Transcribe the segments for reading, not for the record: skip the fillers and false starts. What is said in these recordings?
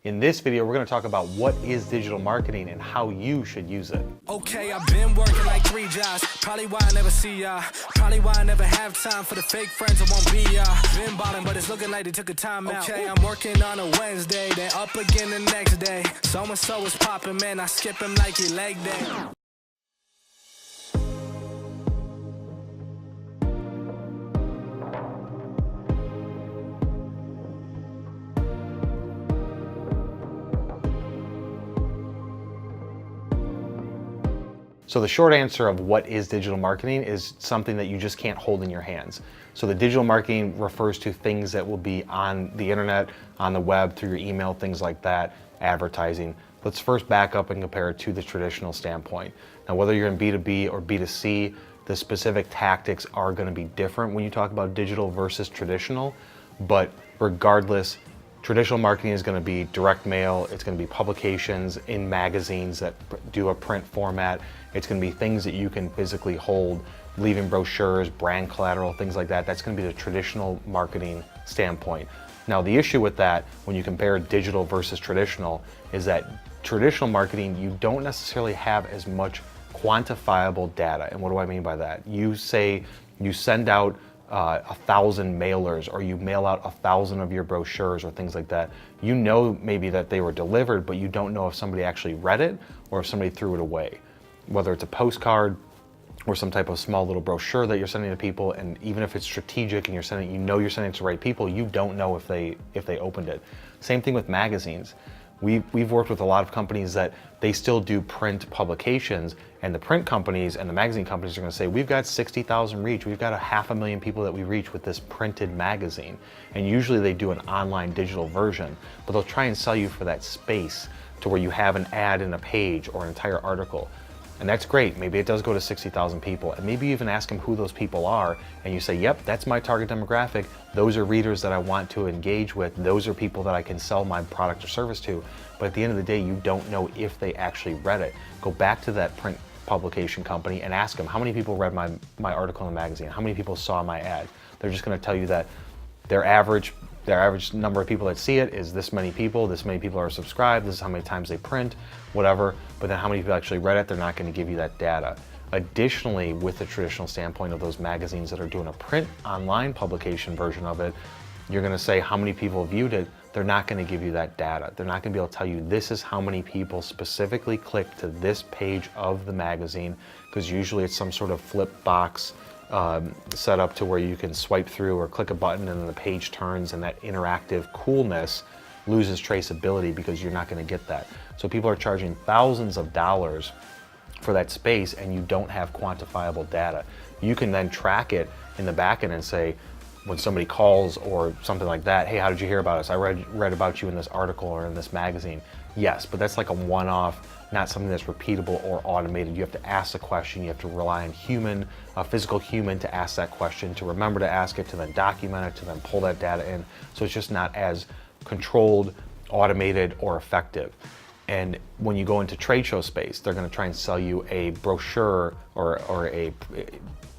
In this video, we're going to talk about what is digital marketing and how you should use it. Okay, I've been working like 3 jobs. Probably why I never see ya. Probably why I never have time for the fake friends that won't be ya. Been ballin', but it's looking like they took a time out. Okay, I'm working on a Wednesday, then up again the next day. So-and-so is popping, man. I skip him like he leg day. So the short answer of what is digital marketing is something that you just can't hold in your hands. So the digital marketing refers to things that will be on the internet, on the web, through your email, things like that, advertising. Let's first back up and compare it to the traditional standpoint. Now, whether you're in B2B or B2C, the specific tactics are going to be different when you talk about digital versus traditional, but regardless, traditional marketing is going to be direct mail, it's going to be publications in magazines that do a print format, it's going to be things that you can physically hold, leaving brochures, brand collateral, things like that. That's going to be the traditional marketing standpoint. Now, the issue with that, when you compare digital versus traditional, is that traditional marketing, you don't necessarily have as much quantifiable data. And what do I mean by that? You say you send out 1,000 mailers, or you mail out 1,000 of your brochures or things like that. You know maybe that they were delivered, but you don't know if somebody actually read it or if somebody threw it away. Whether it's a postcard or some type of small little brochure that you're sending to people, and even if it's strategic and you're sending it to the right people, you don't know if they opened it. Same thing with magazines. We've worked with a lot of companies that they still do print publications, and the print companies and the magazine companies are going to say, we've got 60,000 reach, we've got 500,000 people that we reach with this printed magazine. And usually they do an online digital version, but they'll try and sell you for that space to where you have an ad in a page or an entire article. And that's great. Maybe it does go to 60,000 people, and maybe you even ask them who those people are, and you say, yep, that's my target demographic. Those are readers that I want to engage with. Those are people that I can sell my product or service to. But at the end of the day, you don't know if they actually read it. Go back to that print publication company and ask them, how many people read my article in the magazine? How many people saw my ad? They're just going to tell you that their average number of people that see it is this many people are subscribed, this is how many times they print, whatever, but then how many people actually read it, they're not going to give you that data. Additionally, with the traditional standpoint of those magazines that are doing a print online publication version of it, you're going to say how many people viewed it, they're not going to give you that data. They're not going to be able to tell you this is how many people specifically click to this page of the magazine, because usually it's some sort of flip box set up to where you can swipe through or click a button and then the page turns, and that interactive coolness loses traceability because you're not going to get that. So people are charging thousands of dollars for that space, and you don't have quantifiable data. You can then track it in the back end and say, when somebody calls or something like that, hey, how did you hear about us? I read about you in this article or in this magazine. Yes, but that's like a one-off, not something that's repeatable or automated. You have to ask the question, you have to rely on a physical human to ask that question, to remember to ask it, to then document it, to then pull that data in. So it's just not as controlled, automated, or effective. And when you go into trade show space, they're going to try and sell you a brochure or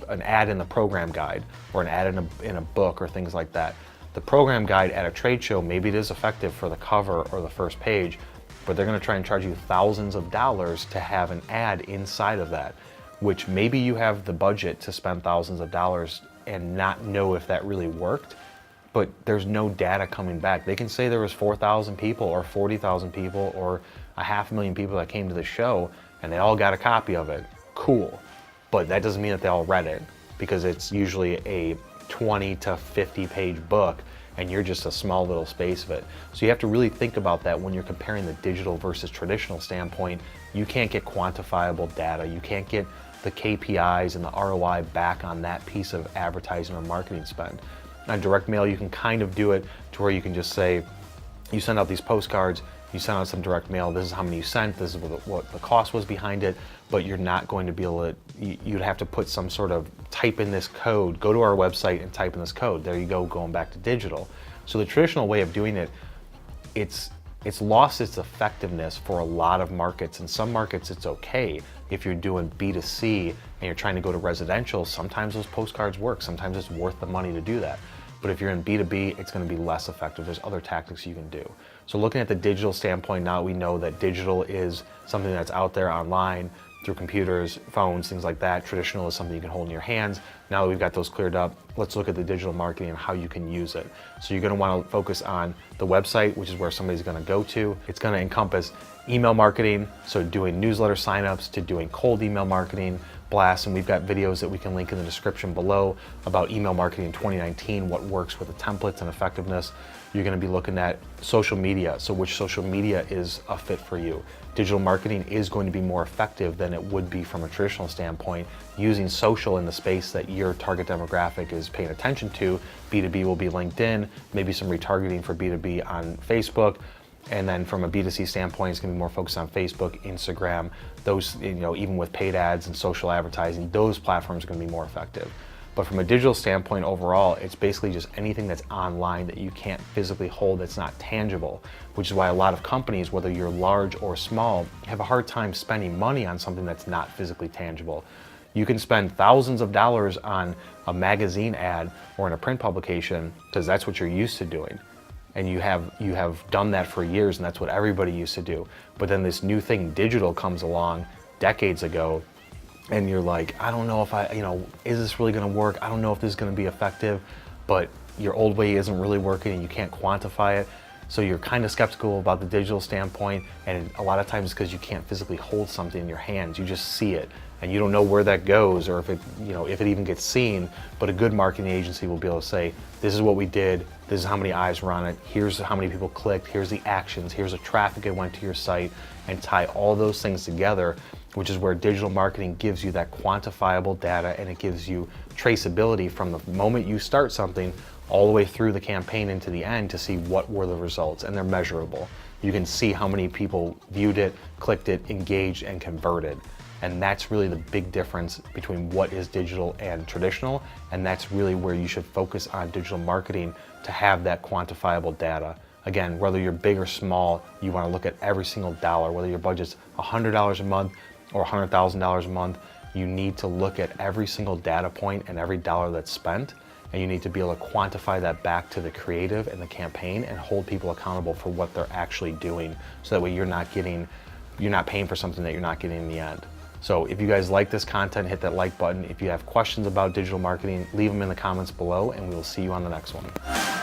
an ad in the program guide, or an ad in a book, or things like that. The program guide at a trade show, maybe it is effective for the cover or the first page, but they're going to try and charge you thousands of dollars to have an ad inside of that, which maybe you have the budget to spend thousands of dollars and not know if that really worked, but there's no data coming back. They can say there was 4,000 people or 40,000 people or 500,000 people that came to the show and they all got a copy of it. Cool. But that doesn't mean that they all read it, because it's usually a 20 to 50 page book and you're just a small little space of it. So you have to really think about that when you're comparing the digital versus traditional standpoint. You can't get quantifiable data. You can't get the KPIs and the ROI back on that piece of advertising or marketing spend. On direct mail, you can kind of do it to where you can just say, you send out these postcards, you send out some direct mail, this is how many you sent, this is what the cost was behind it, but you're not going to be able to, you'd have to put some sort of, type in this code, go to our website and type in this code. There you go, going back to digital. So the traditional way of doing it, it's lost its effectiveness for a lot of markets. In some markets, it's okay. If you're doing B2C and you're trying to go to residential, sometimes those postcards work. Sometimes it's worth the money to do that. But if you're in B2B, it's going to be less effective. There's other tactics you can do. So looking at the digital standpoint, now we know that digital is something that's out there online through computers, phones, things like that. Traditional is something you can hold in your hands. Now that we've got those cleared up, let's look at the digital marketing and how you can use it. So you're going to want to focus on the website, which is where somebody's going to go to. It's going to encompass email marketing, so doing newsletter signups to doing cold email marketing blasts, and we've got videos that we can link in the description below about email marketing in 2019, what works with the templates and effectiveness. You're going to be looking at social media, so which social media is a fit for you. Digital marketing is going to be more effective than it would be from a traditional standpoint using social in the space that your target demographic is paying attention to. B2B will be LinkedIn, maybe some retargeting for B2B on Facebook. And then from a B2C standpoint, it's going to be more focused on Facebook, Instagram, those, even with paid ads and social advertising, those platforms are going to be more effective. But from a digital standpoint overall, it's basically just anything that's online that you can't physically hold, that's not tangible, which is why a lot of companies, whether you're large or small, have a hard time spending money on something that's not physically tangible. You can spend thousands of dollars on a magazine ad or in a print publication because that's what you're used to doing. And you have done that for years, and that's what everybody used to do. But then this new thing, digital, comes along decades ago, and you're like, I don't know if is this really gonna work? I don't know if this is gonna be effective, but your old way isn't really working and you can't quantify it. So you're kind of skeptical about the digital standpoint, and a lot of times it's because you can't physically hold something in your hands. You just see it, and you don't know where that goes or if it even gets seen. But a good marketing agency will be able to say, this is what we did, this is how many eyes were on it, here's how many people clicked, here's the actions, here's the traffic that went to your site, and tie all those things together, which is where digital marketing gives you that quantifiable data, and it gives you traceability from the moment you start something all the way through the campaign into the end to see what were the results, and they're measurable. You can see how many people viewed it, clicked it, engaged, and converted. And that's really the big difference between what is digital and traditional, and that's really where you should focus on digital marketing to have that quantifiable data. Again, whether you're big or small, you want to look at every single dollar, whether your budget's $100 a month or $100,000 a month, you need to look at every single data point and every dollar that's spent, and you need to be able to quantify that back to the creative and the campaign and hold people accountable for what they're actually doing, so that way you're not paying for something that you're not getting in the end. So if you guys like this content, hit that like button. If you have questions about digital marketing, leave them in the comments below, and we will see you on the next one.